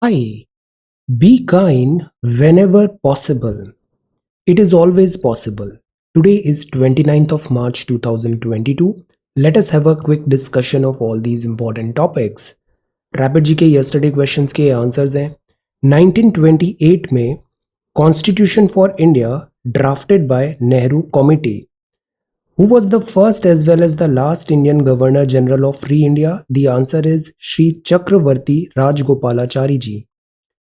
Hi, be kind whenever possible. It is always possible. Today is 29th of March 2022. Let us have a quick discussion of all these important topics. Rapid जी के yesterday questions के answers हैं 1928 में constitution for India drafted bye Nehru committee. Who was the first as well as the last Indian Governor General of Free India? The answer is Shri Chakravarti Rajgopalachari ji.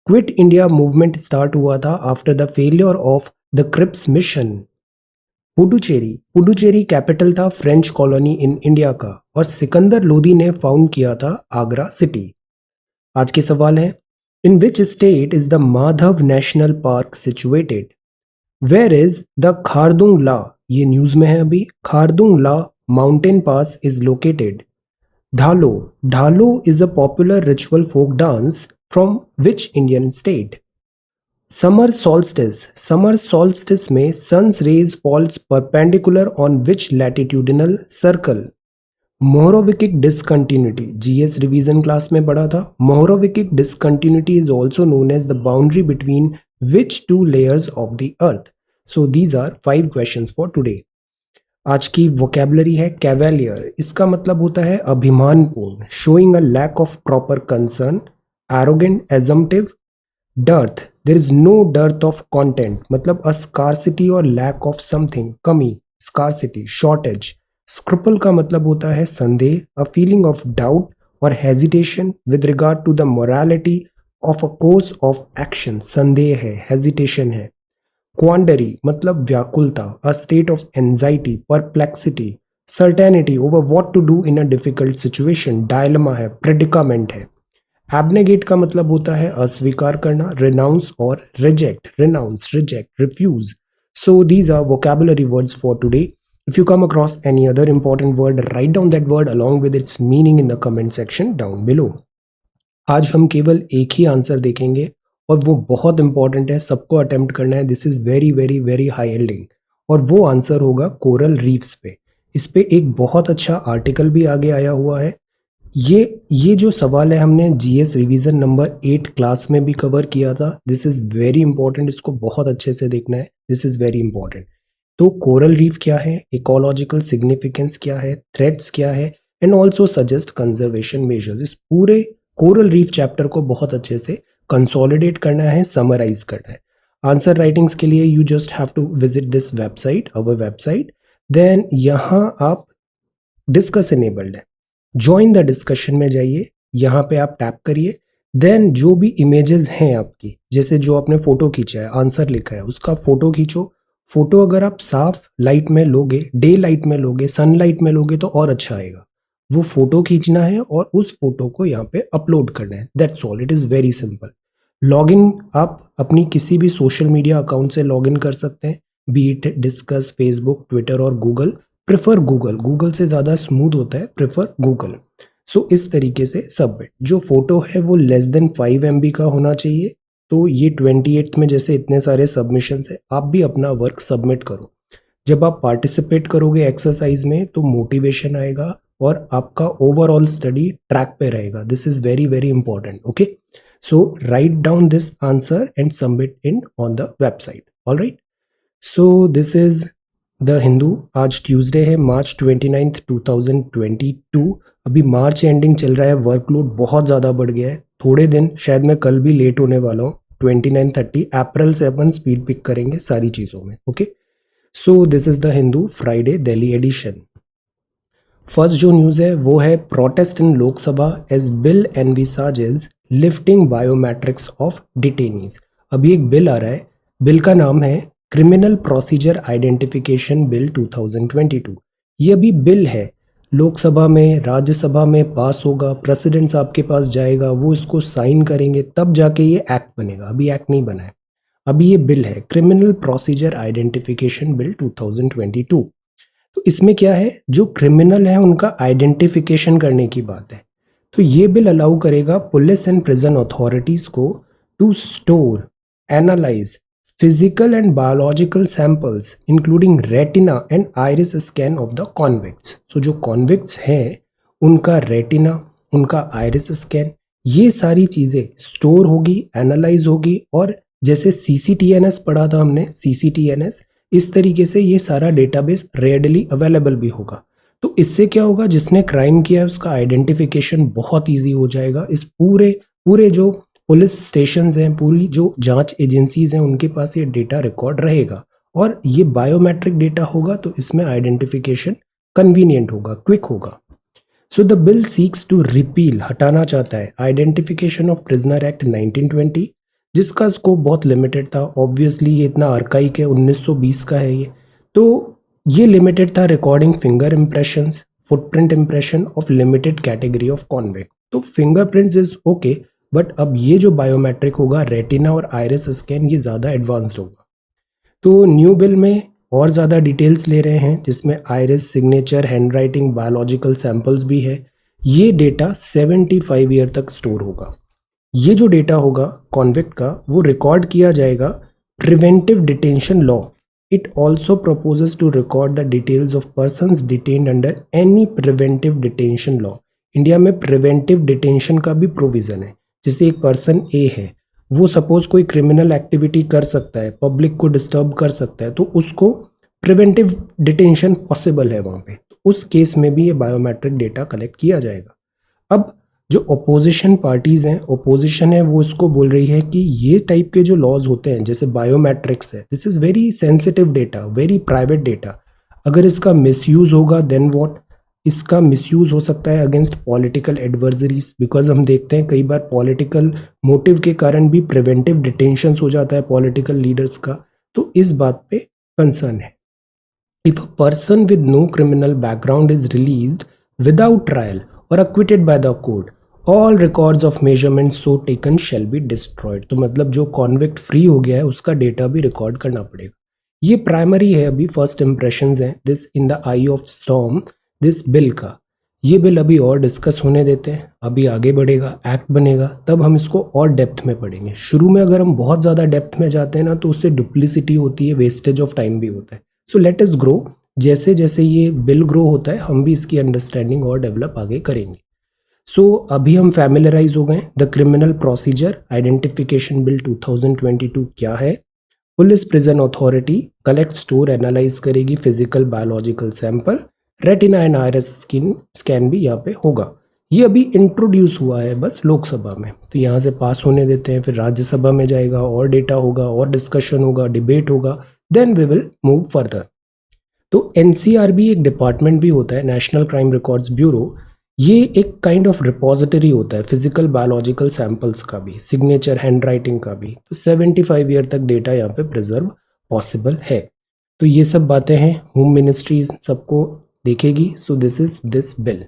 Quit India movement start हुआ था after the failure of the Cripps mission. Puducherry capital था French colony in India का और सिकंदर लोदी ने found किया था Agra city. आज के सवाल है in which state is the Madhav National Park situated? Where is the Khardung La? ये न्यूज में है अभी. Khardung La mountain pass is located. ढालो is a popular ritual folk dance from which Indian state? Summer solstice में sun's rays falls perpendicular on which latitudinal circle? Mohorovičić discontinuity, GS revision class में पढ़ा था. Mohorovičić discontinuity is also known as the boundary between which two layers of the earth? So these are 5 questions for today. आज की vocabulary है cavalier. इसका मतलब होता है अभिमानपूर्ण, showing a lack of proper concern, arrogant, assumptive. Dearth, there is no dearth of content, मतलब a scarcity or lack of something, कमी, स्कार्सिटी. शॉर्टेज. स्क्रुपल का मतलब होता है संदेह, a feeling of doubt or hesitation with regard to the morality of a course of action. संदेह है, hesitation है. क्वांडरी मतलब व्याकुलता, a state of anxiety, perplexity, certainty over what to do in a difficult situation. Dilemma है, predicament है. एब्नेगेट का मतलब होता है अस्वीकार करना. रिनाउंस और reject, renounce, reject, refuse. So these are vocabulary words for today. If you come across any other important word, write down that word along with its meaning in the comment section down below. आज हम केवल एक ही answer देखेंगे और वो बहुत important है, सबको अटेम्प्ट करना है. This is very very very high yielding और वो आंसर होगा कोरल रीफ्स पे. इस पे एक बहुत अच्छा आर्टिकल भी आगे आया हुआ है. ये जो सवाल है हमने जीएस रिवीजन नंबर 8 क्लास में भी कवर किया था. दिस इज वेरी इंपॉर्टेंट, इसको बहुत अच्छे से देखना है. This is very important. तो कोरल रीफ क्या है, इकोलॉजिकल सिग्निफिकेंस क्या है, थ्रेट्स क्या है, and also suggest conservation measures. इस पूरे कोरल रीफ चैप्टर को बहुत अच्छे से कंसोलिडेट करना है, समराइज करना है. आंसर राइटिंग्स के लिए you just have to visit this website, our website. Then यहाँ आप डिस्कस इनेबल्ड है, ज्वाइन द डिस्कशन में जाइए, यहाँ पे आप टैप करिए. देन जो भी इमेजेस हैं आपकी, जैसे जो आपने फोटो खींचा है, आंसर लिखा है, उसका फोटो खींचो. फोटो अगर आप साफ लाइट में लोगे, डे लाइट में लोगे, सनलाइट में लोगे तो और अच्छा आएगा. वो फोटो खींचना है और उस फोटो को यहाँ पे अपलोड करना है. That's all, it is very simple. Login आप अपनी किसी भी सोशल मीडिया अकाउंट से लॉगिन कर सकते हैं, B it discuss, Facebook, Twitter और गूगल. प्रेफर गूगल से ज़्यादा स्मूथ होता है, प्रेफर गूगल. सो इस तरीके से सबमिट. जो फोटो है वो लेस देन 5 MB का होना चाहिए. तो ये 28th में जैसे इतने सारे सबमिशंस है, आप भी अपना वर्क सबमिट करो. जब आप पार्टिसिपेट करोगे एक्सरसाइज में तो मोटिवेशन आएगा और आपका ओवरऑल स्टडी ट्रैक पे रहेगा. This is very very important. Okay, so write down this answer and submit in on the website. Alright, so this is the Hindu. आज ट्यूसडे है, मार्च 29th 2022. अभी मार्च एंडिंग चल रहा है, वर्कलोड बहुत ज़्यादा बढ़ गया है. थोड़े दिन शायद मैं कल भी लेट होने वाला हूँ. 29-30 अप्रैल से अपन स्पीड पिक करेंगे सारी चीज़ों में. Okay, so this is the Hindu Friday Delhi edition. First जो न्यूज़ है वो है protest in Lok Sabha as bill envisages lifting biometrics of detainees. अभी एक बिल आ रहा है, बिल का नाम है क्रिमिनल प्रोसीजर आइडेंटिफिकेशन बिल 2022. ये अभी बिल है, लोकसभा में, राज्यसभा में पास होगा, प्रेसिडेंट साहब के पास जाएगा, वो इसको साइन करेंगे, तब जाके ये एक्ट बनेगा. अभी एक्ट नहीं बना है, अभी ये बिल है, क्रिमिनल प्रोसीजर आइडेंटिफिकेशन बिल 2022. तो इसमें क्या है, जो क्रिमिनल है उनका आइडेंटिफिकेशन करने की बात है. तो ये बिल अलाउ करेगा पुलिस एंड प्रिजन अथॉरिटीज को to store, analyse physical and biological samples including retina and iris scan of the convicts. So जो कॉन्विक्ट्स हैं उनका रेटिना, उनका आइरिस स्कैन, ये सारी चीज़ें स्टोर होगी, एनालाइज होगी, और जैसे CCTNS पढ़ा था हमने, CCTNS, इस तरीके से ये सारा डेटाबेस रेडली अवेलेबल भी होगा। तो इससे क्या होगा, जिसने क्राइम किया है उसका आइडेंटिफिकेशन बहुत ईजी हो जाएगा। इस पूरे पूरे जो पुलिस स्टेशंस हैं, पूरी जो जांच एजेंसीज हैं, उनके पास ये डेटा रिकॉर्ड रहेगा, और ये बायोमेट्रिक डेटा होगा, तो इसमें आइडेंटिफिकेशन कन्वीनियंट होगा, क्विक होगा। So the bill seeks to repeal, हटाना चाहता है, आइडेंटिफिकेशन ऑफ प्रिजनर एक्ट 1920, जिसका स्कोप बहुत लिमिटेड था। ऑब्वियसली ये इतना आर्काइक है, 1920 का है ये, तो ये लिमिटेड था recording finger impressions, footprint impression of limited category of convict. तो फिंगरप्रिंट्स इज ओके, बट अब ये जो बायोमेट्रिक होगा, रेटिना और आइरिस स्कैन, ये ज़्यादा एडवांस्ड होगा। तो न्यू बिल में और ज़्यादा डिटेल्स ले रहे हैं, जिसमें iris, signature, handwriting, biological samples भी है। ये डेटा 75 ईयर तक स्टोर होगा। ये जो डेटा होगा कॉन्विक्ट का, वो रिकॉर्ड किया जाएगा preventive detention law. It also proposes to record the details of persons detained under any preventive detention law. India में प्रिवेंटिव डिटेंशन का भी प्रोविजन है। जैसे एक पर्सन ए है, वो सपोज कोई क्रिमिनल एक्टिविटी कर सकता है, पब्लिक को डिस्टर्ब कर सकता है, तो उसको प्रिवेंटिव डिटेंशन पॉसिबल है वहाँ पे। तो उस केस में भी ये बायोमेट्रिक डेटा कलेक्ट किया जाएगा। अब जो ओपोजिशन पार्टीज हैं, ओपोजिशन है, वो इसको बोल रही है कि ये टाइप के जो लॉज होते हैं, जैसे बायोमेट्रिक्स है, this is very sensitive data, very private data. अगर इसका मिसयूज होगा देन व्हाट, इसका मिसयूज हो सकता है अगेंस्ट पॉलिटिकल एडवर्सरीज, बिकॉज हम देखते हैं कई बार पॉलिटिकल मोटिव के कारण भी प्रिवेंटिव डिटेंशंस हो जाता है पॉलिटिकल लीडर्स का। तो इस बात पे कंसर्न है। If a person with no criminal background is released without trial और acquitted by the court, all records of measurements so taken shall be destroyed। तो मतलब जो कॉन्विक्ट फ्री हो गया है उसका डेटा भी रिकॉर्ड करना पड़ेगा। ये प्राइमरी है, अभी फर्स्ट इंप्रेशंस हैं, this in the I of storm, this bill का। ये बिल अभी और डिस्कस होने देते हैं, अभी आगे बढ़ेगा, एक्ट बनेगा, तब हम इसको और डेप्थ में पढ़ेंगे। शुरू में अगर हम बहुत ज़्यादा डेप्थ में जाते हैं ना, तो उससे डुप्लिसिटी होती है, वेस्टेज ऑफ टाइम भी होता है। सो लेट अस ग्रो, जैसे जैसे ये बिल ग्रो होता है हम भी इसकी अंडरस्टैंडिंग और डेवलप आगे करेंगे। सो अभी हम फैमिलराइज हो गए। The criminal procedure identification bill 2022 क्या है। Police prison authority collect, store, analyse करेगी physical biological sample, retina and iris scan भी यहाँ पे होगा। ये अभी इंट्रोड्यूस हुआ है बस लोकसभा में, तो यहाँ से पास होने देते हैं, फिर राज्यसभा में जाएगा, और डेटा होगा, और डिस्कशन होगा, डिबेट होगा, then we will move further. तो NCRB एक डिपार्टमेंट भी होता है, नेशनल क्राइम रिकॉर्ड्स ब्यूरो। ये एक काइंड ऑफ रिपोजिटरी होता है फिजिकल बायोलॉजिकल सैंपल्स का भी, सिग्नेचर, हैंडराइटिंग का भी। तो 75 ईयर तक डेटा यहाँ पे प्रिजर्व पॉसिबल है। तो ये सब बातें हैं, होम मिनिस्ट्री सबको देखेगी। So this is this bill.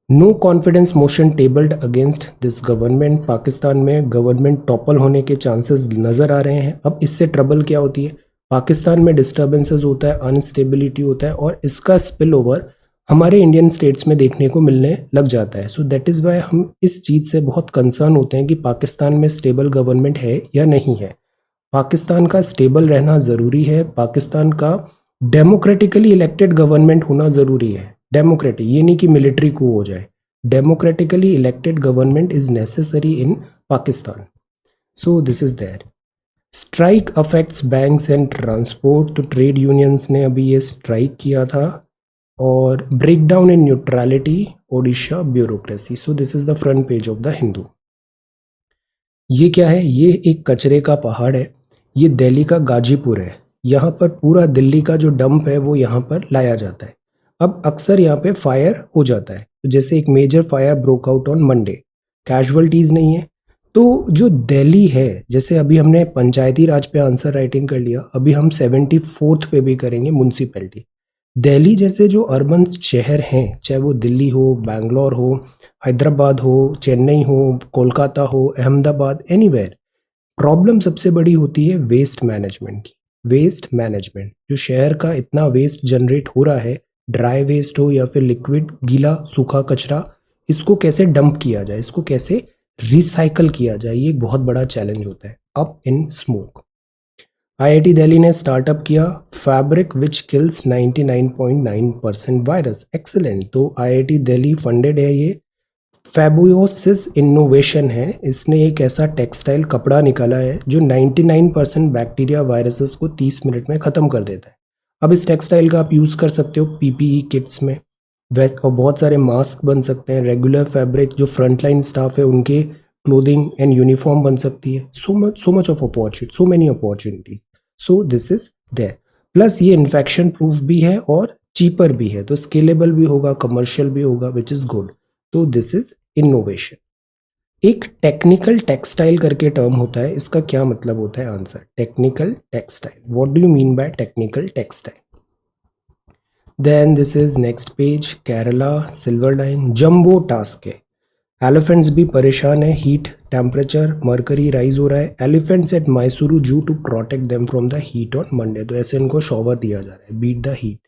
No confidence motion tabled against this government. Pakistan में गवर्नमेंट टॉपल होने के चांसेस नजर आ रहे हैं। अब इससे ट्रबल क्या होती है, पाकिस्तान में डिस्टर्बेंसेस होता है, अनस्टेबिलिटी होता है, और इसका स्पिल ओवर हमारे इंडियन स्टेट्स में देखने को मिलने लग जाता है। सो दैट इज़ वाई हम इस चीज़ से बहुत कंसर्न होते हैं कि पाकिस्तान में स्टेबल गवर्नमेंट है या नहीं है। पाकिस्तान का स्टेबल रहना ज़रूरी है, पाकिस्तान का डेमोक्रेटिकली इलेक्टेड गवर्नमेंट होना ज़रूरी है। डेमोक्रेटिक, ये नहीं कि मिलिट्री को हो जाए, democratically elected government is necessary in Pakistan. So this is there. Strike affects banks and transport. तो ट्रेड यूनियंस ने अभी ये स्ट्राइक किया था। और breakdown in neutrality Odisha bureaucracy. So this is the front page of the Hindu. ये क्या है, ये एक कचरे का पहाड़ है, ये दिल्ली का गाजीपुर है। यहाँ पर पूरा दिल्ली का जो डंप है वो यहाँ पर लाया जाता है। अब अक्सर यहाँ पे फायर हो जाता है, तो जैसे एक major fire broke out on Monday, casualties नहीं है। तो जो दिल्ली है, जैसे अभी हमने पंचायती राज पे आंसर राइटिंग कर लिया, अभी हम 74th पे भी करेंगे म्यूनसिपैलिटी। दिल्ली जैसे जो अर्बन शहर हैं, चाहे वो दिल्ली हो, बैंगलोर हो, हैदराबाद हो, चेन्नई हो, कोलकाता हो, अहमदाबाद, एनीवेयर, प्रॉब्लम सबसे बड़ी होती है वेस्ट मैनेजमेंट की। वेस्ट मैनेजमेंट, जो शहर का इतना वेस्ट जनरेट हो रहा है, ड्राई वेस्ट हो या फिर लिक्विड, गीला सूखा कचरा, इसको कैसे डंप किया जाए, इसको कैसे रिसाइकल किया जाए, ये एक बहुत बड़ा चैलेंज होता है। Up in smoke. IIT Delhi ने स्टार्टअप किया फैब्रिक विच किल्स 99.9% वायरस। एक्सेलेंट। तो IIT दिल्ली फंडेड है ये फैबुयोसिस इनोवेशन है, इसने एक ऐसा टेक्सटाइल कपड़ा निकाला है जो 99% बैक्टीरिया वायरसेस को 30 मिनट में ख़त्म कर देता है। अब इस टेक्सटाइल का आप यूज़ कर सकते हो पीपीई किट्स में, और बहुत सारे मास्क बन सकते हैं, रेगुलर फैब्रिक जो फ्रंटलाइन स्टाफ है उनके क्लोथिंग एंड यूनिफॉर्म बन सकती है। So much of opportunity, so many opportunities, so this is there. Plus ये इन्फेक्शन प्रूफ भी है और चीपर भी है, तो स्केलेबल भी होगा, कमर्शियल भी होगा, विच इज गुड। तो दिस इज इनोवेशन। एक टेक्निकल टेक्सटाइल करके टर्म होता है, इसका क्या मतलब होता है? Answer, technical textile. What do you mean by technical textile? Then this is next page, Kerala silver line, jumbo task है। एलिफेंट्स भी परेशान है, हीट, टेम्परेचर, मर्करी राइज हो रहा है। Elephants at Mysuru zoo to protect them from the heat on Monday, तो ऐसे इनको शॉवर दिया जा रहा है, बीट द हीट।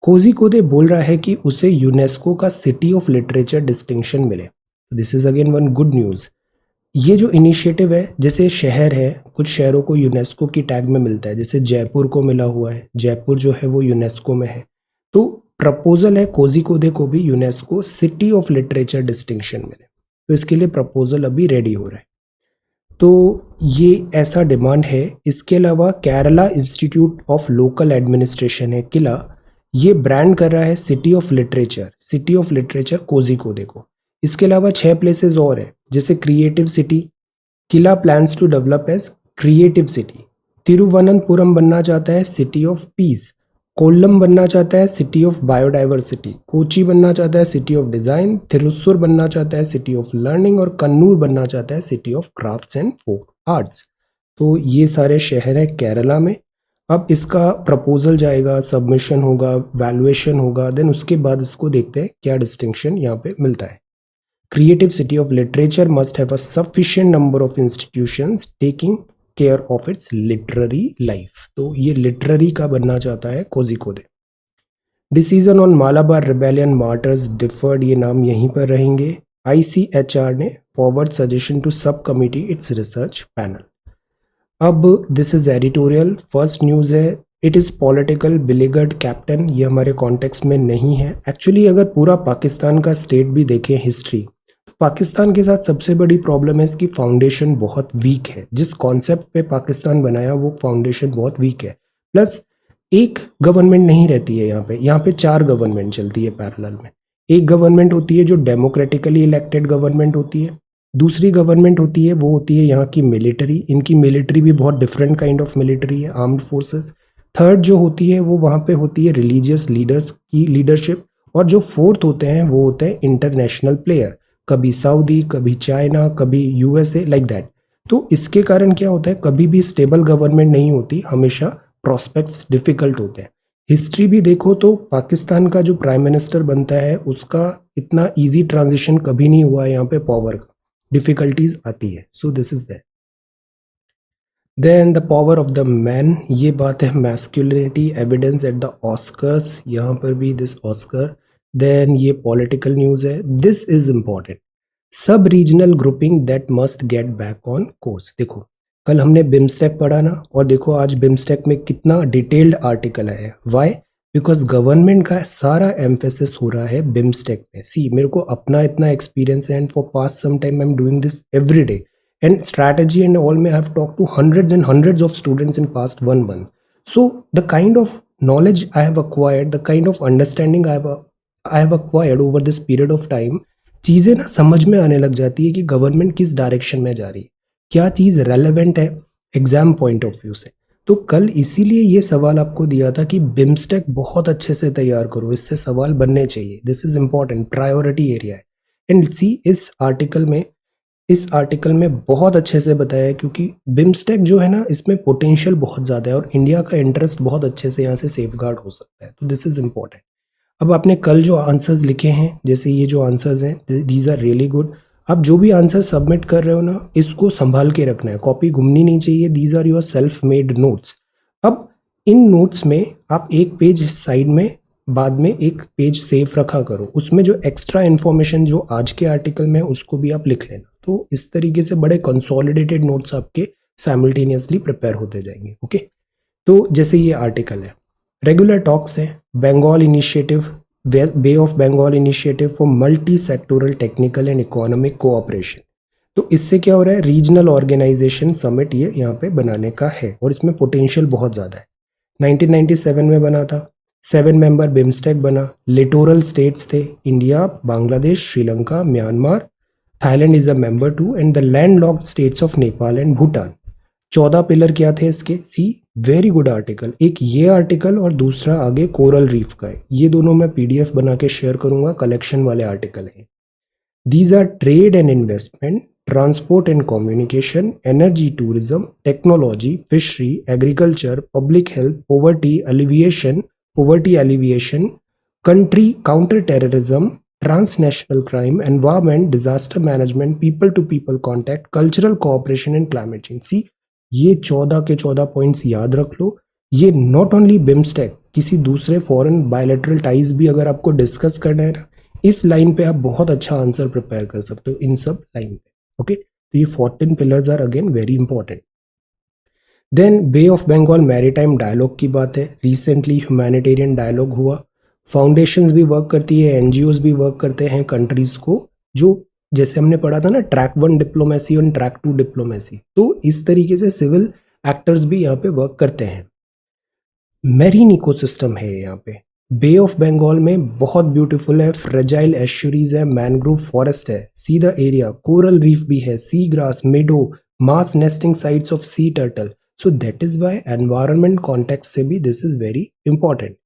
कोझिकोडे बोल रहा है कि उसे यूनेस्को का सिटी ऑफ लिटरेचर डिस्टिंक्शन मिले, this is again one good news. ये जो इनिशिएटिव है, जैसे शहर है, कुछ शहरों को यूनेस्को की टैग में मिलता है, जैसे जयपुर को मिला हुआ है, जयपुर जो है वो यूनेस्को में है, तो प्रपोजल है कोझिकोडे को भी UNESCO city of literature distinction मिले, तो इसके लिए प्रपोजल अभी रेडी हो रहा है। तो ये ऐसा डिमांड है। इसके अलावा Kerala institute of local administration है किला, ये ब्रांड कर रहा है सिटी ऑफ लिटरेचर कोझिकोडे को। इसके अलावा 6 प्लेसेस और है, जैसे creative city, Kerala plans to develop as creative city. Thiruvananthapuram बनना चाहता है सिटी ऑफ पीस, कोल्लम बनना चाहता है सिटी ऑफ बायोडाइवर्सिटी, कोची बनना चाहता है सिटी ऑफ डिजाइन, थिरुसुर बनना चाहता है सिटी ऑफ लर्निंग, और कन्नूर बनना चाहता है city of crafts and folk arts. तो ये सारे शहर हैं केरला में। अब इसका प्रपोजल जाएगा, सबमिशन होगा, वैल्यूएशन होगा, देन उसके बाद इसको देखते हैं क्या डिस्टिंक्शन यहाँ पे मिलता है। Creative city of literature must have a sufficient number of institutions taking care of its literary life, तो ये लिटरेरी का बनना चाहता है Kozhikode. Decision on Malabar rebellion martyrs deferred, ये नाम यहीं पर रहेंगे। ICHR ने फॉरवर्ड सजेशन टू सब कमिटी इट्स रिसर्च पैनल। अब this is editorial, first news है, इट इज़ पॉलिटिकल बिलीगर्ड कैप्टन, ये हमारे कॉन्टेक्स्ट में नहीं है। एक्चुअली अगर पूरा पाकिस्तान का स्टेट भी देखें हिस्ट्री, तो पाकिस्तान के साथ सबसे बड़ी प्रॉब्लम है इसकी फाउंडेशन बहुत वीक है। जिस कॉन्सेप्ट पे पाकिस्तान बनाया वो फाउंडेशन बहुत वीक है। प्लस एक गवर्नमेंट नहीं रहती है यहाँ पे 4 गवर्नमेंट चलती है पैरेलल में। एक गवर्नमेंट होती है जो डेमोक्रेटिकली इलेक्टेड गवर्नमेंट होती है, दूसरी गवर्नमेंट होती है वो होती है यहाँ की मिलिट्री, इनकी मिलिट्री भी बहुत डिफरेंट काइंड ऑफ मिलिट्री है, आर्म्ड फोर्सेस। थर्ड जो होती है वो वहाँ पे होती है रिलीजियस लीडर्स की लीडरशिप, और जो फोर्थ होते हैं वो होते हैं इंटरनेशनल प्लेयर, कभी सऊदी, कभी चाइना, कभी USA, लाइक दैट। तो इसके कारण क्या होता है, कभी भी स्टेबल गवर्नमेंट नहीं होती, हमेशा प्रॉस्पेक्ट्स डिफिकल्ट होते हैं। हिस्ट्री भी देखो तो पाकिस्तान का जो प्राइम मिनिस्टर बनता है उसका इतना इजी ट्रांजिशन कभी नहीं हुआ है, यहाँ पे पावर का डिफिकल्टीज आती है। So this is that. Then the power of the man, ये बात है masculinity evidence at the Oscars, यहाँ पर भी दिस ऑस्कर। देन ये पॉलिटिकल न्यूज़ है, this is important, sub regional grouping that must get back on course. देखो कल हमने बिम्स्टेक पढ़ा ना, और देखो आज बिम्स्टेक में कितना डिटेल्ड आर्टिकल है। वाई? बिकॉज गवर्नमेंट का सारा एम्फेसिस हो रहा है बिम्स्टेक में। सी, मेरे को अपना इतना एक्सपीरियंस है, and for past some time I am doing this every day, and strategy and all may have talked to hundreds and hundreds of students in past 1 month. So the kind of knowledge I have acquired, the kind of understanding I have acquired over this period of time, चीज़ें ना समझ में आने लग जाती है कि government किस डायरेक्शन में जा रही है, क्या चीज़ रेलेवेंट है एग्जाम पॉइंट ऑफ व्यू से। तो कल इसीलिए ये सवाल आपको दिया था कि बिम्स्टेक बहुत अच्छे से तैयार करो, इससे सवाल बनने चाहिए, this is important, priority area है। एंड सी, इस आर्टिकल में बहुत अच्छे से बताया है, क्योंकि बिम्स्टेक जो है ना इसमें पोटेंशियल बहुत ज़्यादा है और इंडिया का इंटरेस्ट बहुत अच्छे से यहाँ से सेफगार्ड हो सकता है, तो दिस इज़ इम्पॉर्टेंट। अब आपने कल जो आंसर्स लिखे हैं, जैसे ये जो आंसर्स हैं, दीज आर रियली गुड। आप जो भी आंसर सबमिट कर रहे हो ना, इसको संभाल के रखना है, कॉपी घूमनी नहीं चाहिए, these are your self made notes. अब इन नोट्स में आप एक पेज साइड में, बाद में एक पेज सेफ रखा करो, उसमें जो एक्स्ट्रा इन्फॉर्मेशन जो आज के आर्टिकल में उसको भी आप लिख लेना। तो इस तरीके से बड़े कंसोलिडेटेड नोट्स आपके साइमल्टेनियसली प्रिपेयर होते जाएंगे। ओके, तो जैसे ये आर्टिकल है, रेगुलर टॉक्स है, Bengal initiative bay of Bengal initiative for multi sectoral technical and economic cooperation. तो इससे क्या हो रहा है, रीजनल ऑर्गेनाइजेशन समिट ये यहाँ पे बनाने का है और इसमें पोटेंशियल बहुत ज़्यादा है। 1997 में बना था, 7 मेंबर बिम्स्टेक बना, लिटोरल स्टेट्स थे India, Bangladesh, Sri Lanka, Myanmar, Thailand is a member too and the landlocked states of Nepal and Bhutan. 14 pillar क्या थे इसके, सी वेरी गुड आर्टिकल, एक ये आर्टिकल और दूसरा आगे कोरल रीफ का है, ये दोनों मैं पीडीएफ बना के शेयर करूंगा, कलेक्शन वाले आर्टिकल है। These are trade and investment, transport and communication, energy, tourism, technology, fishery, agriculture, public health, poverty alleviation, country counter terrorism, transnational crime, environment, disaster management, people to people contact, cultural cooperation and climate change. सी ये 14 के 14 points याद रख लो। ये not only BIMSTEC, किसी दूसरे foreign bilateral ties भी अगर आपको डिस्कस करना है ना, इस लाइन पे आप बहुत अच्छा आंसर प्रिपेयर कर सकते हो इन सब लाइन पे। ओके, तो ये 14 pillars are again very important. Then bay of Bengal maritime dialogue की बात है, रिसेंटली ह्यूमैनिटेरियन डायलॉग हुआ। फाउंडेशंस भी वर्क करती है, एनजीओज भी वर्क करते हैं कंट्रीज को, जो जैसे हमने पढ़ा था ना ट्रैक 1 डिप्लोमेसी और ट्रैक 2 डिप्लोमेसी, तो इस तरीके से सिविल एक्टर्स भी यहाँ पे वर्क करते हैं। मेरीन इकोसिस्टम है यहाँ पे, बे ऑफ बंगाल में बहुत ब्यूटीफुल है, फ्रेजाइल एस्चुरीज है, मैनग्रोव फॉरेस्ट है, see the area, coral reef भी है, sea grass, meadow, mass nesting sites of sea turtle. So that is why environment context से भी दिस इज वेरी इंपॉर्टेंट।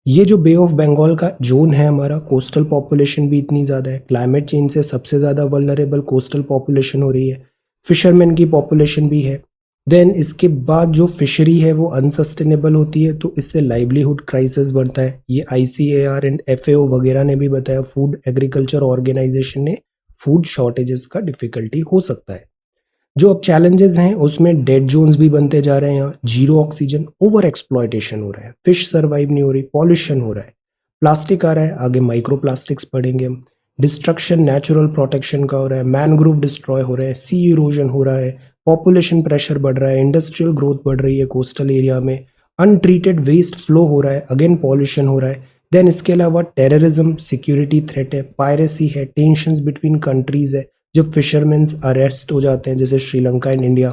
ये जो बे ऑफ बंगाल का जोन है हमारा, कोस्टल पॉपुलेशन भी इतनी ज़्यादा है, क्लाइमेट चेंज से सबसे ज़्यादा वल्नरेबल कोस्टल पॉपुलेशन हो रही है, फिशरमैन की पॉपुलेशन भी है। देन इसके बाद जो फिशरी है वो अनसस्टेनेबल होती है, तो इससे लाइवलीहुड क्राइसिस बढ़ता है। ये ICAR एंड FAO वगैरह ने भी बताया, फूड एग्रीकल्चर ऑर्गेनाइजेशन ने, फूड शॉर्टेजेस का डिफिकल्टी हो सकता है। जो अब चैलेंजेस हैं उसमें डेड जोन्स भी बनते जा रहे हैं, यहाँ जीरो ऑक्सीजन, ओवर एक्सप्लॉयटेशन हो रहा है, फिश सर्वाइव नहीं हो रही, पॉल्यूशन हो रहा है, प्लास्टिक आ रहा है, आगे माइक्रो प्लास्टिक्स पढ़ेंगे हम, डिस्ट्रक्शन नेचुरल प्रोटेक्शन का हो रहा है, मैनग्रोव डिस्ट्रॉय हो रहे हैं, सी इरोजन हो रहा है, पॉपुलेशन प्रेशर बढ़ रहा है, इंडस्ट्रियल ग्रोथ बढ़ रही है कोस्टल एरिया में, अनट्रीटेड वेस्ट फ्लो हो रहा है, अगेन पॉल्यूशन हो रहा है। देन इसके अलावा टेररिज्म, सिक्योरिटी थ्रेट है, पायरेसी है, टेंशंस बिटवीन कंट्रीज है, जब फिशरमैन्स अरेस्ट हो जाते हैं जैसे श्रीलंका एंड इंडिया,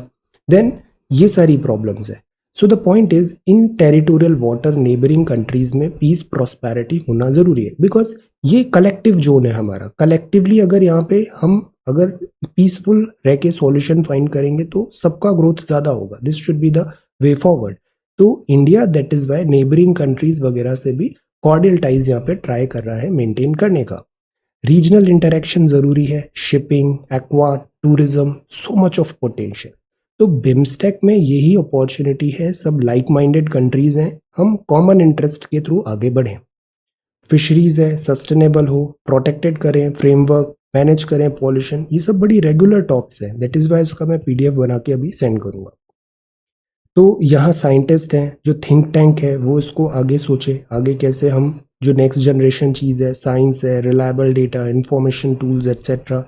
देन ये सारी प्रॉब्लम्स है। So the point is in territorial water neighbouring countries में पीस प्रॉस्पेरिटी होना जरूरी है, बिकॉज ये कलेक्टिव जोन है हमारा, कलेक्टिवली अगर यहाँ पे हम अगर पीसफुल रह के सॉल्यूशन फाइंड करेंगे तो सबका ग्रोथ ज्यादा होगा, this should be the way forward. तो India that is why neighbouring countries वगैरह से भी कॉर्डियल टाइज यहाँ पे ट्राई कर रहा है मेंटेन करने का। रीजनल इंटरेक्शन जरूरी है, shipping, aqua, tourism, so much of potential. तो बिम्स्टेक में यही अपॉर्चुनिटी है, सब लाइक माइंडेड कंट्रीज हैं, हम कॉमन इंटरेस्ट के थ्रू आगे बढ़ें। फिशरीज है, सस्टेनेबल हो, प्रोटेक्टेड करें, फ्रेमवर्क मैनेज करें, पॉल्यूशन, ये सब बड़ी रेगुलर टॉक्स है, दैट इज वाई इसका मैं PDF बना के अभी सेंड करूंगा। तो यहाँ साइंटिस्ट हैं, जो थिंक टैंक है वो इसको आगे सोचे, आगे कैसे हम जो नेक्स्ट जनरेशन चीज़ है, साइंस है, reliable data, information tools etcetera.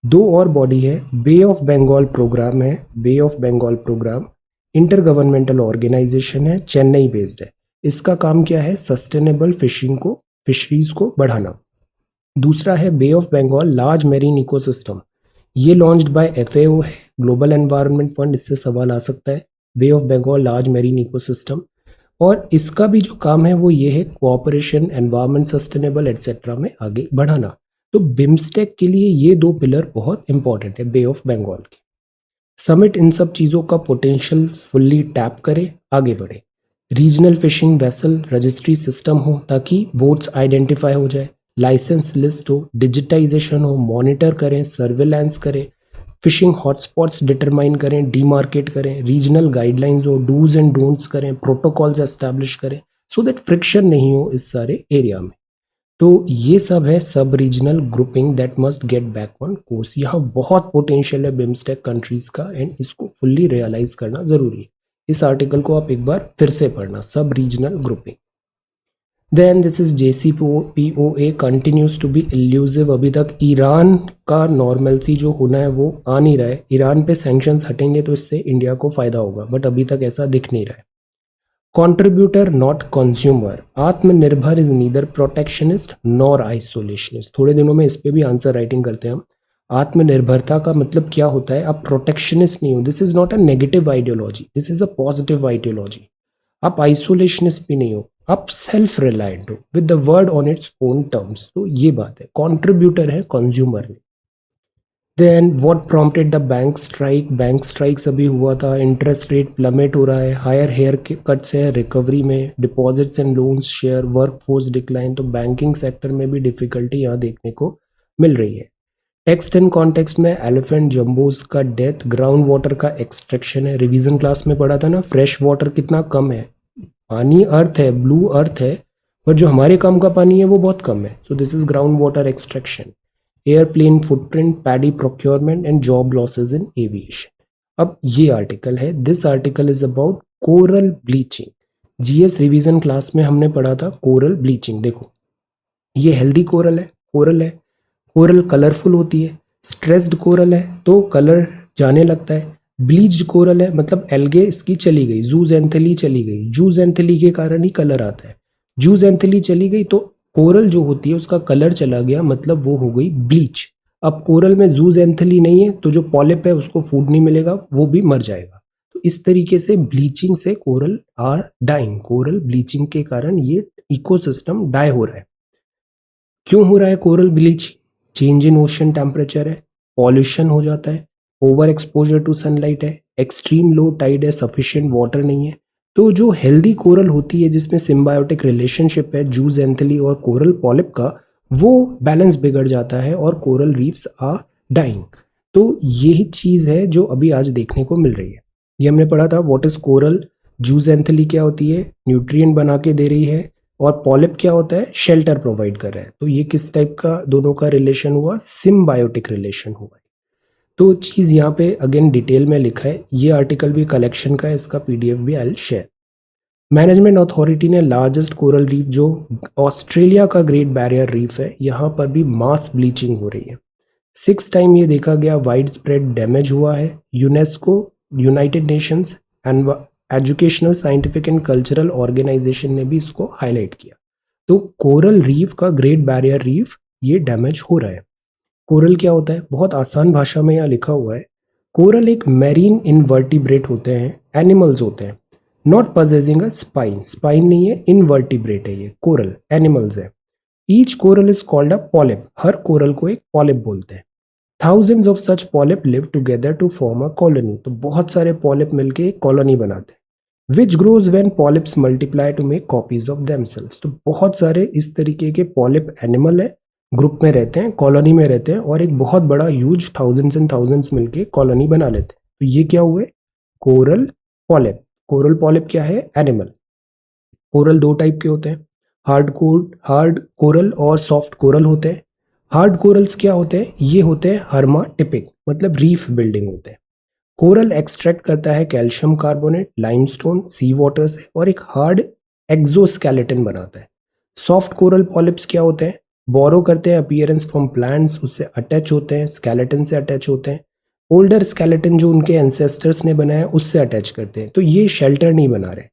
दो और बॉडी है, बे ऑफ बंगाल प्रोग्राम है, bay of Bengal programme intergovernmental organisation है, चेन्नई बेस्ड है। इसका काम क्या है, सस्टेनेबल फिशरीज को बढ़ाना। दूसरा है bay of Bengal large marine ecosystem, ये लॉन्च्ड बाय FAO है, ग्लोबल एनवायरनमेंट फंड, इससे सवाल आ सकता है, bay of Bengal large marine ecosystem. और इसका भी जो काम है वो ये है कोऑपरेशन, एनवायरनमेंट सस्टेनेबल एटसेट्रा में आगे बढ़ाना। तो बिम्स्टेक के लिए ये दो पिलर बहुत इंपॉर्टेंट है बे ऑफ बंगाल के। समिट इन सब चीज़ों का पोटेंशियल फुल्ली टैप करे, आगे बढ़े। Regional fishing vessel registry system हो ताकि बोट्स आइडेंटिफाई हो जाए, लाइसेंस लिस्ट हो, डिजिटाइजेशन हो, मॉनिटर करें, सर्विलांस करें, फिशिंग हॉटस्पॉट्स डिटरमाइन करें, डीमार्केट करें, रीजनल गाइडलाइंस हो, डूज एंड डोंट्स करें, प्रोटोकॉल्स एस्टैब्लिश करें, सो दैट फ्रिक्शन नहीं हो इस सारे एरिया में। तो ये सब है सब regional grouping that must get back on course. यहाँ बहुत पोटेंशियल है बिम्स्टेक कंट्रीज का एंड इसको फुल्ली रियलाइज करना जरूरी है। इस आर्टिकल को आप एक बार फिर से पढ़ना, सब regional grouping. Then this is JCPOA continues to be elusive. अभी तक ईरान का नॉर्मलसी जो होना है वो आ नहीं रहा है, ईरान पे सैंक्शंस हटेंगे तो इससे इंडिया को फायदा होगा, बट अभी तक ऐसा दिख नहीं रहा है। कॉन्ट्रीब्यूटर नॉट कंज्यूमर, आत्मनिर्भर is neither protectionist nor isolationist. थोड़े दिनों में इस पे भी आंसर राइटिंग करते हैं हम। आत्मनिर्भरता का मतलब क्या होता है? आप प्रोटेक्शनिस्ट नहीं हो, this is not a negative ideology, this is a positive ideology. आप आइसोलेशनिस्ट भी नहीं हो, आप सेल्फ रिलायंट हो with the word on its own terms. तो ये बात है, कॉन्ट्रीब्यूटर है, कंज्यूमर नहीं। Then what prompted the bank strike, bank strikes अभी हुआ था, इंटरेस्ट रेट प्लमेट हो रहा है, हायर हेयर कट्स है रिकवरी में, deposits and loans share, work force decline. तो बैंकिंग सेक्टर में भी डिफिकल्टी यहाँ देखने को मिल रही है। टेक्स्ट एंड कॉन्टेक्स्ट में एलिफेंट जंबोज का डेथ, ग्राउंड वाटर का एक्सट्रैक्शन है। रिवीजन क्लास में पढ़ा था ना, फ्रेश वाटर कितना कम है, पानी अर्थ है, ब्लू अर्थ है, पर जो हमारे काम का पानी है वो बहुत कम है। So this is ground water extraction. Airplane footprint, paddy procurement and job losses in aviation. अब ये आर्टिकल है, this article is about coral bleaching. GS revision class में हमने पढ़ा था कोरल ब्लीचिंग। देखो ये हेल्दी कोरल है, कोरल कलरफुल होती है, स्ट्रेस्ड कोरल है तो कलर जाने लगता है। ब्लीच्ड कोरल है मतलब एल्गे इसकी चली गई, जूजेंथेली चली गई, जूजेंथेली के कारण ही कलर आता है। जूजेंथेली चली गई तो कोरल जो होती है उसका कलर चला गया, मतलब वो हो गई ब्लीच। अब कोरल में जूजेंथेली नहीं है तो जो पॉलिप है उसको फूड नहीं मिलेगा, वो भी मर जाएगा। तो इस तरीके से ब्लीचिंग से coral are dying, coral bleaching के कारण ये इकोसिस्टम डाई हो रहा है। क्यों हो रहा है coral bleaching? Change in ocean temperature है, पॉल्यूशन हो जाता है, ओवर एक्सपोजर टू सनलाइट है, एक्सट्रीम लो टाइड है, सफिशिएंट वाटर नहीं है। तो जो हेल्दी कोरल होती है जिसमें सिम्बायोटिक रिलेशनशिप है जूजेंथली और कोरल पॉलिप का, वो बैलेंस बिगड़ जाता है और कोरल रीफ्स आर डाइंग। तो यही चीज है जो अभी आज देखने को मिल रही है। ये हमने पढ़ा था व्हाट इज कोरल, जूजेंथली क्या होती है, न्यूट्रिएंट बना के दे रही है, और पॉलिप क्या होता है, शेल्टर प्रोवाइड कर रहा है। तो ये किस टाइप का दोनों का रिलेशन हुआ, सिम्बायोटिक रिलेशन हुआ है। तो चीज यहाँ पे अगेन डिटेल में लिखा है, ये आर्टिकल भी कलेक्शन का है, इसका पीडीएफ भी I will share. Management authority ने लार्जेस्ट कोरल रीफ जो ऑस्ट्रेलिया का ग्रेट बैरियर रीफ है, यहाँ पर भी मास ब्लीचिंग हो रही है। 6 टाइम ये देखा गया वाइड स्प्रेड डैमेज हुआ है। UNESCO, united nations and educational scientific and cultural organization ने भी इसको हाईलाइट किया। तो कोरल रीफ का ग्रेट बैरियर रीफ ये डैमेज हो रहा है। कोरल क्या होता है, बहुत आसान भाषा में यहाँ लिखा हुआ है। कोरल एक मैरीन इनवर्टिब्रेट होते हैं, एनिमल्स होते हैं, not possessing a spine, spine नहीं है, इनवर्टिब्रेट है, ये कोरल एनिमल्स है। Each coral is called a polyp, हर कोरल को एक पॉलिप बोलते हैं। Thousands of such polyp live together to form a colony, तो बहुत सारे पॉलिप मिलके एक कॉलोनी बनाते हैं। Which grows when polyps multiply to make copies of themselves, तो बहुत सारे इस तरीके के पॉलिप एनिमल है, ग्रुप में रहते हैं, कॉलोनी में रहते हैं, और एक बहुत बड़ा ह्यूज थाउजेंड्स एंड थाउजेंड्स मिलके कॉलोनी बना लेते हैं। तो ये क्या हुए, कोरल पॉलिप। कोरल पॉलिप क्या है, एनिमल। कोरल दो टाइप के होते हैं, हार्ड कोरल और सॉफ्ट कोरल होते हैं। हार्ड कोरल्स क्या होते हैं, ये होते हैं हर्माटिपिक, मतलब रीफ बिल्डिंग होते हैं। कोरल एक्सट्रैक्ट करता है कैल्शियम कार्बोनेट, लाइमस्टोन, सी वाटर से, और एक हार्ड एक्सोस्केलेटन बनाता है। सॉफ्ट कोरल पॉलिप्स क्या होते हैं, बोरो करते हैं अपीयरेंस फ्रॉम प्लांट्स, उससे अटैच होते हैं, स्केलेटन से अटैच होते हैं, ओल्डर स्केलेटन जो उनके एंसेस्टर्स ने बनाया उससे अटैच करते हैं। तो ये शेल्टर नहीं बना रहे।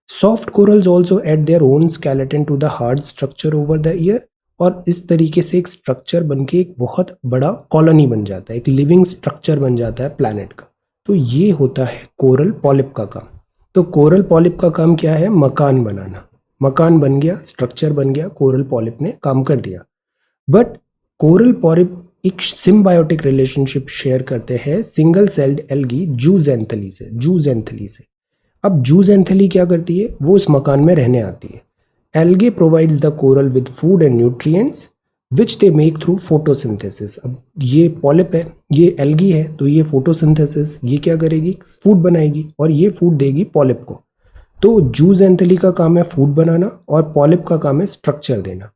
Soft corals also add their own skeleton to the hard structure over the year, और इस तरीके से एक स्ट्रक्चर बन के एक बहुत बड़ा कॉलोनी बन जाता है, एक लिविंग स्ट्रक्चर बन जाता है प्लैनेट का। तो ये होता है कोरल पॉलिप का काम। तो कोरल पॉलिप का काम क्या है, मकान बनाना। मकान बन गया, स्ट्रक्चर बन गया, कोरल पॉलिप ने काम कर दिया। बट कोरल पॉलिप एक सिम्बायोटिक रिलेशनशिप शेयर करते हैं सिंगल सेल्ड एल्गी जूजेंथली से। अब जूजेंथली क्या करती है, वो इस मकान में रहने आती है। Algae provides the coral with food and nutrients which they make through photosynthesis. अब ये पॉलिप है, ये एल्गी है, तो ये फोटोसिंथेसिस, ये क्या करेगी, फूड बनाएगी, और ये फूड देगी पॉलिप को। तो जूजेंथली का काम है फूड बनाना और पॉलिप का काम है स्ट्रक्चर देना।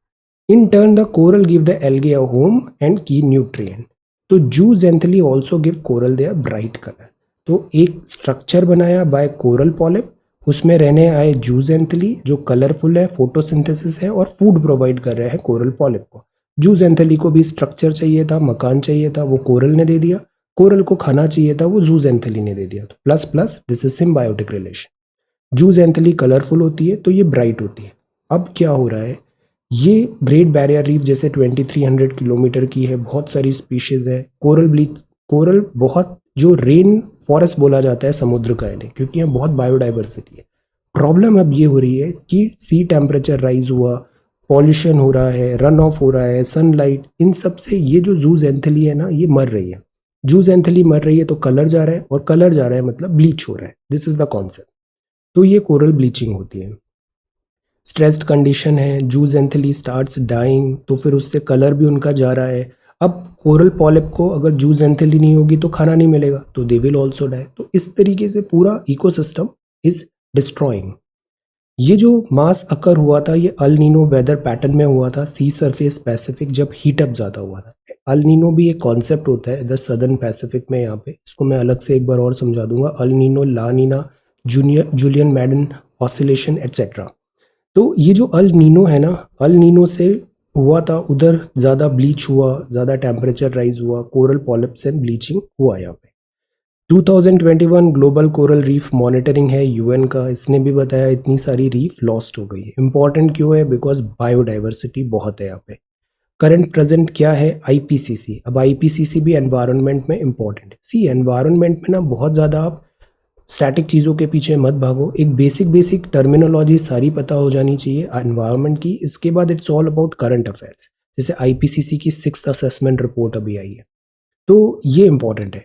In turn the coral give the algae a home and key nutrient. तो zooxanthellae also give coral their bright colour. तो एक स्ट्रक्चर बनाया बाय कोरल पॉलिप, उसमें रहने आए जूजेंथली जो कलरफुल है, फोटोसिंथेसिस है, और फूड प्रोवाइड कर रहे हैं कोरल पॉलिप को। जूजेंथली को भी स्ट्रक्चर चाहिए था, मकान चाहिए था, वो कोरल ने दे दिया। कोरल को खाना चाहिए था, वो जूजेंथली ने दे दिया। तो plus plus, this is symbiotic relation. Zooxanthellae colourful होती है तो ये ब्राइट होती है। अब क्या हो रहा है, ये ग्रेट बैरियर रीफ जैसे 2300 किलोमीटर की है, बहुत सारी स्पीशीज है। कोरल बहुत, जो रेन फॉरेस्ट बोला जाता है समुद्र का इन्हें, क्योंकि यहाँ बहुत बायोडाइवर्सिटी है। प्रॉब्लम अब ये हो रही है कि सी टेम्परेचर राइज हुआ, पॉल्यूशन हो रहा है, रन ऑफ हो रहा है, सनलाइट, इन सब से ये जो जूजेंथली है ना ये मर रही है। जूजेंथली मर रही है तो कलर जा रहा है, और कलर जा रहा है मतलब ब्लीच हो रहा है। This is the concept. तो ये कोरल ब्लीचिंग होती है। स्ट्रेस्ड कंडीशन है, जूजेंथली स्टार्ट्स डाइंग, तो फिर उससे कलर भी उनका जा रहा है। अब कोरल पॉलिप को अगर जूजेंथली नहीं होगी तो खाना नहीं मिलेगा, तो दे विल ऑल्सो डाई। तो इस तरीके से पूरा इकोसिस्टम इज डिस्ट्रॉइंग। ये जो मास अकर हुआ था ये अल नीनो वेदर पैटर्न में हुआ था, सी सरफेस पैसिफिक जब हीट अप ज़्यादा हुआ था। अल नीनो भी एक कॉन्सेप्ट होता है द सदर्न पैसिफिक में, यहाँ पे इसको मैं अलग से एक बार और समझा दूंगा। El Nino, La Nina, Julian Madden oscillation etcetera. तो ये जो अल नीनो है ना, अल नीनो से हुआ था, उधर ज़्यादा ब्लीच हुआ, ज़्यादा टेम्परेचर राइज हुआ, कोरल पॉलिप्स एंड ब्लीचिंग हुआ यहाँ पे। 2021 ग्लोबल कोरल रीफ मॉनिटरिंग है यूएन का, इसने भी बताया इतनी सारी रीफ लॉस्ट हो गई है। इंपॉर्टेंट क्यों है? बिकॉज बायोडाइवर्सिटी बहुत है यहाँ पे। करंट प्रेजेंट क्या है? आईपीसीसी। अब आईपीसीसी भी एनवायरनमेंट में इंपॉर्टेंट है। सी एनवायरनमेंट में ना बहुत ज़्यादा आप स्टैटिक चीज़ों के पीछे मत भागो, एक बेसिक टर्मिनोलॉजी सारी पता हो जानी चाहिए एनवायरनमेंट की। इसके बाद it's all about current affairs. जैसे आईपीसीसी की 6th असेसमेंट रिपोर्ट अभी आई है, तो ये इंपॉर्टेंट है।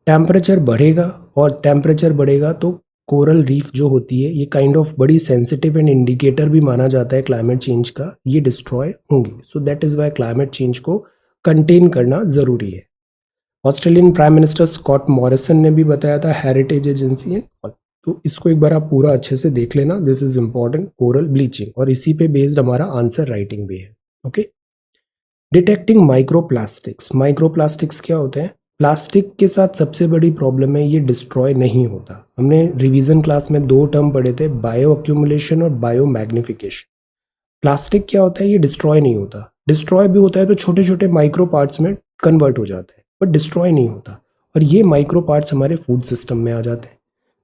टेम्परेचर बढ़ेगा, और टेम्परेचर बढ़ेगा तो कोरल रीफ जो होती है ये काइंड ऑफ बड़ी सेंसिटिव एंड इंडिकेटर भी माना जाता है क्लाइमेट चेंज का, ये डिस्ट्रॉय होंगी। So that is why climate change को कंटेन करना ज़रूरी है। Australian prime minister Scott Morrison ने भी बताया था, हेरिटेज एजेंसी है। तो इसको एक बार आप पूरा अच्छे से देख लेना, this is important, coral bleaching, और इसी पे बेस्ड हमारा आंसर राइटिंग भी है। Okay, detecting microplastics. माइक्रोप्लास्टिक्स क्या होते हैं? प्लास्टिक के साथ सबसे बड़ी प्रॉब्लम है ये डिस्ट्रॉय नहीं होता। हमने रिवीजन क्लास में 2 टर्म पढ़े थे, बायो अक्यूमुलेशन और बायो मैग्निफिकेशन। प्लास्टिक क्या होता है? ये डिस्ट्रॉय नहीं होता। डिस्ट्रॉय भी होता है तो छोटे छोटे माइक्रो पार्ट्स में कन्वर्ट हो जाता है, बट डिस्ट्रॉय नहीं होता। और ये माइक्रो पार्ट्स हमारे फूड सिस्टम में आ जाते हैं।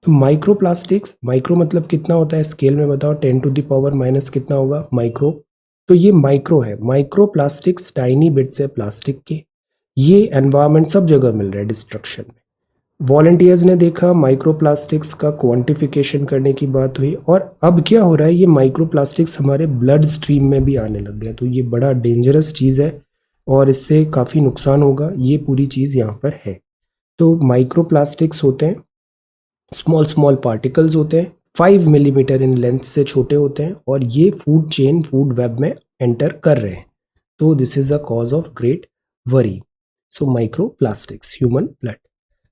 तो माइक्रो प्लास्टिक्स, माइक्रो मतलब कितना होता है स्केल में बताओ? 10 टू द पावर माइनस कितना होगा माइक्रो? तो ये माइक्रो है। माइक्रो प्लास्टिक्स टाइनी बिट्स है प्लास्टिक के। ये एनवायरमेंट सब जगह मिल रहा है डिस्ट्रक्शन में। वॉलंटियर्स ने देखा, माइक्रोप्लास्टिक्स का क्वांटिफिकेशन करने की बात हुई, और अब क्या हो रहा है, ये माइक्रोप्लास्टिक्स हमारे ब्लड स्ट्रीम में भी आने लग गए। तो ये बड़ा डेंजरस चीज़ है और इससे काफ़ी नुकसान होगा। ये पूरी चीज़ यहाँ पर है। तो माइक्रोप्लास्टिक्स होते हैं, स्मॉल पार्टिकल्स होते हैं, 5 मिलीमीटर इन लेंथ से छोटे होते हैं, और ये फूड चेन, फूड वेब में एंटर कर रहे हैं। तो this is the cause of great worry. So microplastics, human blood.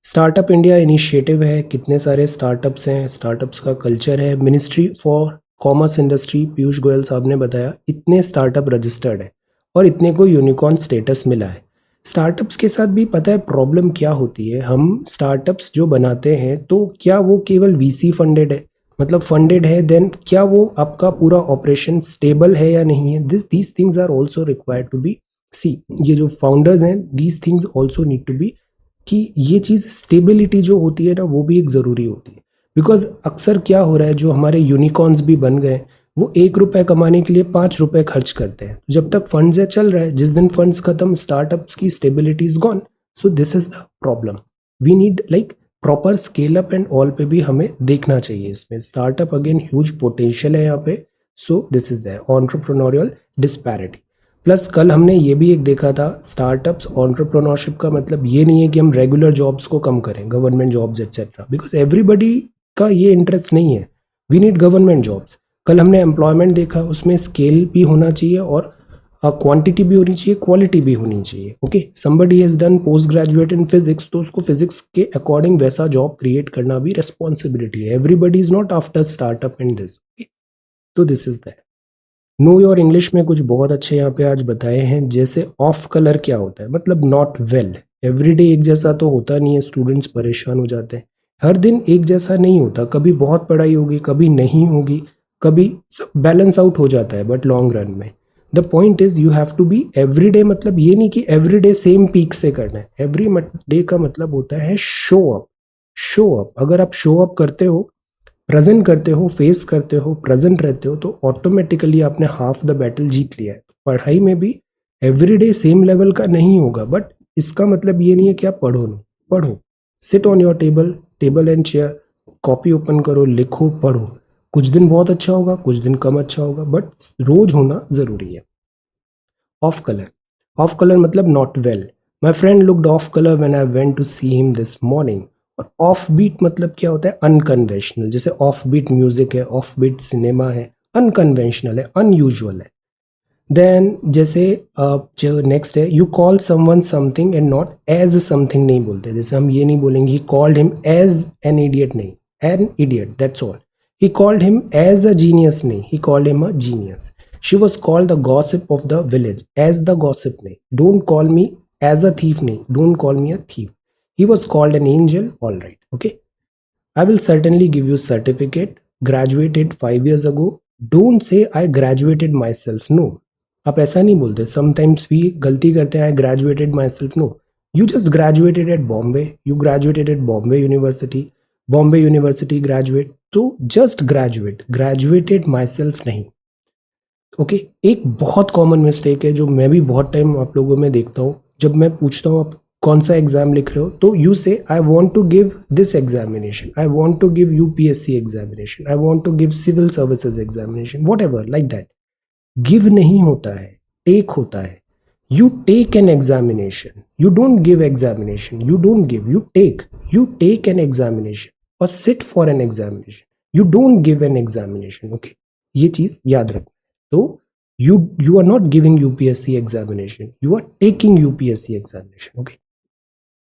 Startup India initiative है, कितने सारे स्टार्टअप्स हैं, स्टार्टअप्स का कल्चर है। Ministry for commerce industry, Piyush Goyal साहब ने बताया इतने स्टार्टअप रजिस्टर्ड है और इतने को यूनिकॉर्न स्टेटस मिला है। स्टार्टअप्स के साथ भी पता है प्रॉब्लम क्या होती है, हम स्टार्टअप्स जो बनाते हैं तो क्या वो केवल वीसी फंडेड है, मतलब फंडेड है, देन क्या वो आपका पूरा ऑपरेशन स्टेबल है या नहीं है? These things are also required to be see. ये जो फाउंडर्स हैं, these things also need to be, कि ये चीज़ स्टेबिलिटी जो होती है ना वो भी एक ज़रूरी होती है। बिकॉज अक्सर क्या हो रहा है, जो हमारे यूनिकॉर्न्स भी बन गए, वो 1 रुपए कमाने के लिए 5 रुपए खर्च करते हैं। जब तक फंड्स है चल रहा है, जिस दिन फंड्स खत्म, स्टार्टअप्स की stability is gone. So this is the problem. We need like proper scale up and all पे भी हमें देखना चाहिए। इसमें स्टार्टअप अगेन ह्यूज पोटेंशियल है यहाँ पे। So this is their entrepreneurial disparity. Plus कल हमने ये भी एक देखा था, स्टार्टअप्स एंटरप्रेन्योरशिप का मतलब ये नहीं है कि हम रेगुलर जॉब्स को कम करें, government jobs etcetera, because everybody का ये इंटरेस्ट नहीं है। We need government jobs. कल हमने एम्प्लॉयमेंट देखा, उसमें स्केल भी होना चाहिए और क्वांटिटी भी होनी चाहिए, क्वालिटी भी होनी चाहिए। Okay, somebody has done post graduate in physics, तो उसको फिजिक्स के अकॉर्डिंग वैसा जॉब क्रिएट करना भी रिस्पॉन्सिबिलिटी है। Everybody is not after startup in this. तो this is that. Know your English में कुछ बहुत अच्छे यहाँ पे आज बताए हैं, जैसे ऑफ कलर क्या होता है, मतलब नॉट वेल। एवरीडे एक जैसा तो होता नहीं है, स्टूडेंट्स परेशान हो जाते हैं। हर दिन एक जैसा नहीं होता, कभी बहुत पढ़ाई होगी, कभी नहीं होगी, कभी सब बैलेंस आउट हो जाता है, बट लॉन्ग रन में the point is you have to be everyday. मतलब ये नहीं कि एवरीडे सेम पीक से करना है। एवरी डे का मतलब होता है शो अप। शो अप, अगर आप शो अप करते हो प्रेजेंट करते हो, फेस करते हो, प्रेजेंट रहते हो, तो ऑटोमेटिकली आपने हाफ द बैटल जीत लिया है। पढ़ाई में भी एवरीडे सेम लेवल का नहीं होगा, बट इसका मतलब ये नहीं है कि आप पढ़ो नहीं, पढ़ो, sit on your table, table and chair, copy open करो, लिखो, पढ़ो। कुछ दिन बहुत अच्छा होगा, कुछ दिन कम अच्छा होगा, बट रोज होना जरूरी है। ऑफ कलर, ऑफ कलर मतलब not well. My friend looked off colour when I went to see him this morning. और ऑफ बीट मतलब क्या होता है? अनकन्वेंशनल। जैसे ऑफ बीट म्यूजिक है, ऑफ बीट सिनेमा है, अनकन्वेंशनल है, अनयूजुअल है। देन जैसे जो नेक्स्ट है, you call someone something and not as something नहीं बोलते। जैसे हम ये नहीं बोलेंगे he called him as an idiot, नहीं, an idiot that's all. He called him as a genius नहीं, he called him a genius. She was called the gossip of the village, as the gossip नहीं। Don't call me as a thief नहीं, don't call me a thief. He was called an angel, all right, okay. I will certainly give you certificate. Graduated 5 years ago. Don't say I graduated myself. No. आप ऐसा नहीं बोलते. Sometimes we गलती करते हैं I graduated myself. No. You just graduated at Bombay. You graduated at Bombay University. Bombay University graduate. तो just graduate. Graduated myself नहीं. Okay एक बहुत कॉमन मिस्टेक है जो मैं भी बहुत टाइम आप लोगों में देखता हूँ। जब मैं पूछता हूँ आप कौन सा एग्जाम लिख रहे हो, तो you say I want to give this examination, I want to give UPSC examination, I want to give civil services examination, whatever like that. Give नहीं होता है, टेक होता है। You take an examination, you don't give examination, you don't give, you take an examination और sit for an examination, you don't give an examination, okay. ये चीज याद रखना। तो you are not giving UPSC examination, you are taking UPSC examination, okay।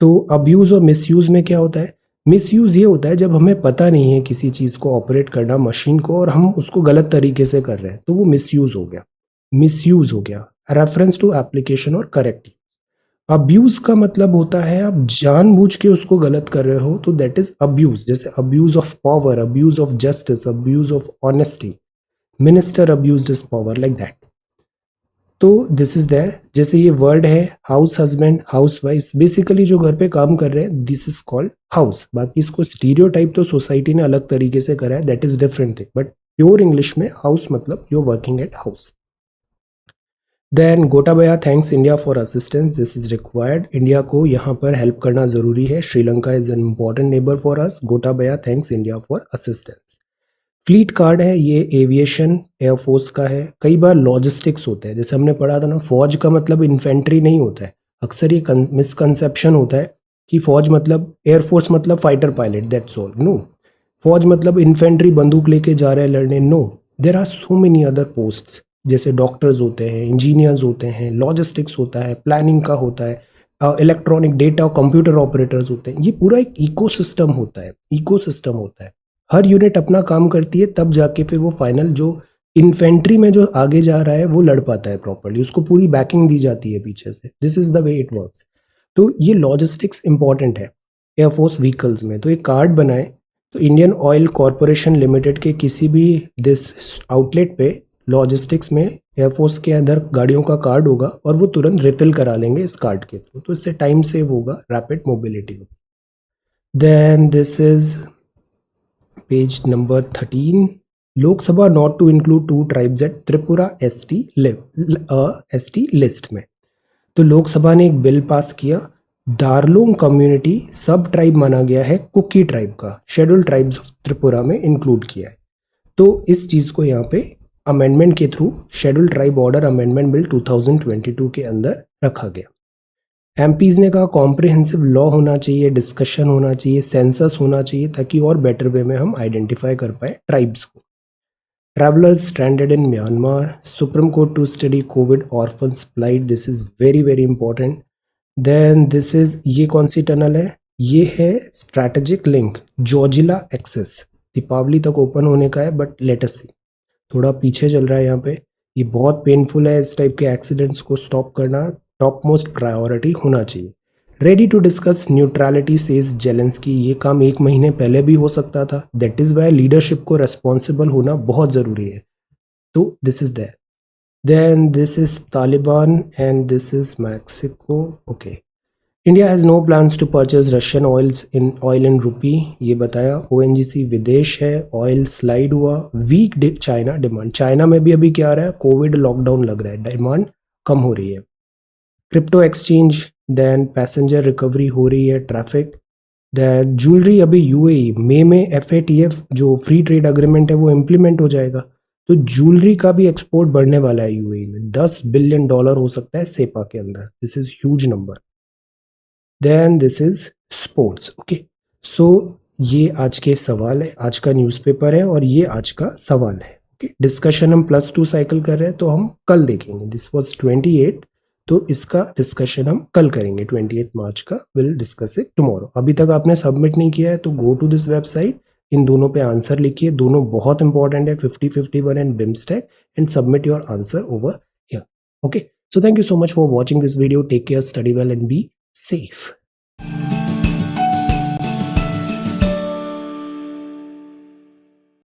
तो abuse और misuse में क्या होता है? मिसयूज ये होता है जब हमें पता नहीं है किसी चीज को ऑपरेट करना, मशीन को, और हम उसको गलत तरीके से कर रहे हैं, तो वो मिसयूज हो गया। मिसयूज हो गया, रेफरेंस टू एप्लीकेशन और करेक्ट। अब्यूज का मतलब होता है आप जानबूझ के उसको गलत कर रहे हो, तो दैट इज अब्यूज। जैसे abuse of power, abuse of justice, abuse of honesty, minister abused his power, like that. तो दिस इज देयर। जैसे ये वर्ड है house husband, house wife, basically जो घर पे काम कर रहे हैं, दिस इज कॉल्ड हाउस। बाकी इसको स्टीरियोटाइप तो सोसाइटी ने अलग तरीके से करा है, that is different thing, but pure English में हाउस मतलब you are working at house. Then Gotabaya thanks India for assistance, this is required. India को यहाँ पर हेल्प करना जरूरी है। Sri Lanka is an important neighbour for us. Gotabaya thanks India for assistance. Fleet card है, ये एविएशन एयरफोर्स का है। कई बार लॉजिस्टिक्स होते हैं, जैसे हमने पढ़ा था ना, फौज का मतलब इन्फेंट्री नहीं होता है। अक्सर ये मिसकंसेप्शन होता है कि फौज मतलब एयरफोर्स मतलब fighter pilot, that's all. No, फौज मतलब इन्फेंट्री बंदूक लेके जा रहे हैं लड़ने, no. There are so many other post, जैसे डॉक्टर्स होते हैं, इंजीनियर्स होते हैं, लॉजिस्टिक्स होता है, प्लानिंग का होता है, इलेक्ट्रॉनिक डेटा और कंप्यूटर ऑपरेटर्स होते हैं। ये पूरा एक इकोसिस्टम होता है, इकोसिस्टम होता है। हर यूनिट अपना काम करती है, तब जाके फिर वो फाइनल जो इन्फेंट्री में जो आगे जा रहा है वो लड़ पाता है प्रॉपर्ली, उसको पूरी बैकिंग दी जाती है पीछे से। This is the way it works. तो ये लॉजिस्टिक्स इंपॉर्टेंट है एयरफोर्स व्हीकल्स में। तो एक कार्ड बनाए, तो इंडियन ऑयल कॉरपोरेशन लिमिटेड के किसी भी दिस आउटलेट पे लॉजिस्टिक्स में एयरफोर्स के अंदर गाड़ियों का कार्ड होगा और वो तुरंत रिफिल करा लेंगे इस कार्ड के थ्रू, तो इससे टाइम सेव होगा, रैपिड मोबिलिटी होगी। Then this is page number 13। Lok Sabha not to include 2 tribes at Tripura ST list में। तो लोकसभा ने एक बिल पास किया, दार्लुंग कम्युनिटी सब ट्राइब माना गया है, कुकी ट्राइब का शेड्यूल्ड ट्राइब्स ऑफ त्रिपुरा में इंक्लूड किया है। तो इस चीज को यहाँ पे अमेंडमेंट के through scheduled tribe order amendment bill 2022 के अंदर रखा गया। एमपीज ने कहा कॉम्प्रिहेंसिव लॉ होना चाहिए, डिस्कशन होना चाहिए, सेंसस होना चाहिए, ताकि और बेटर वे में हम आइडेंटिफाई कर पाए ट्राइब्स को। Travellers stranded in Myanmar, Supreme Court to study covid orphans flight, this is very very important. Then this is, ये कौन सी टनल है? ये है strategic link Zojila access, Deepavali तक ओपन होने का है, बट लेट अस सी। थोड़ा पीछे चल रहा है यहाँ पे। ये बहुत पेनफुल है, इस टाइप के एक्सीडेंट्स को स्टॉप करना टॉप मोस्ट प्रायोरिटी होना चाहिए। Ready to discuss neutrality says Zelensky, ये काम 1 महीने पहले भी हो सकता था। दैट इज वाई लीडरशिप को रेस्पॉन्सिबल होना बहुत जरूरी है। तो this is there. Then this is Taliban and this is Mexico, okay. India has no plans to purchase Russian oil in rupee, ये बताया। ओएनजीसी विदेश है, ऑयल स्लाइड हुआ। वीक चाइना डिमांड, चाइना में भी अभी क्या आ रहा है, कोविड लॉकडाउन लग रहा है, डिमांड कम हो रही है। Crypto exchange, then passenger recovery हो रही है, ट्रैफिक, देन ज्वेलरी। अभी यूएई मई में FATF जो फ्री ट्रेड अग्रीमेंट है वो इम्प्लीमेंट हो जाएगा, तो ज्वेलरी का भी एक्सपोर्ट बढ़ने वाला है यूएई में। $10 बिलियन हो सकता है सेपा के अंदर, this is huge number. Then this is sports. Okay, so ये आज के सवाल है, आज का न्यूज़पेपर है और ये आज का सवाल है। ओके, डिस्कशन हम +2 साइकिल कर रहे हैं तो हम कल देखेंगे। दिस वाज 28, तो इसका डिस्कशन हम कल करेंगे। 28 मार्च का विल डिस्कस इट टुमारो। अभी तक आपने सबमिट नहीं किया है तो गो टू दिस वेबसाइट, इन दोनों पे आंसर लिखिए, दोनों बहुत इंपॉर्टेंट है, 50, 51 and BIMSTEC, and submit your answer over here. Okay, so thank you so much for watching this video. Take care, study well and be safe.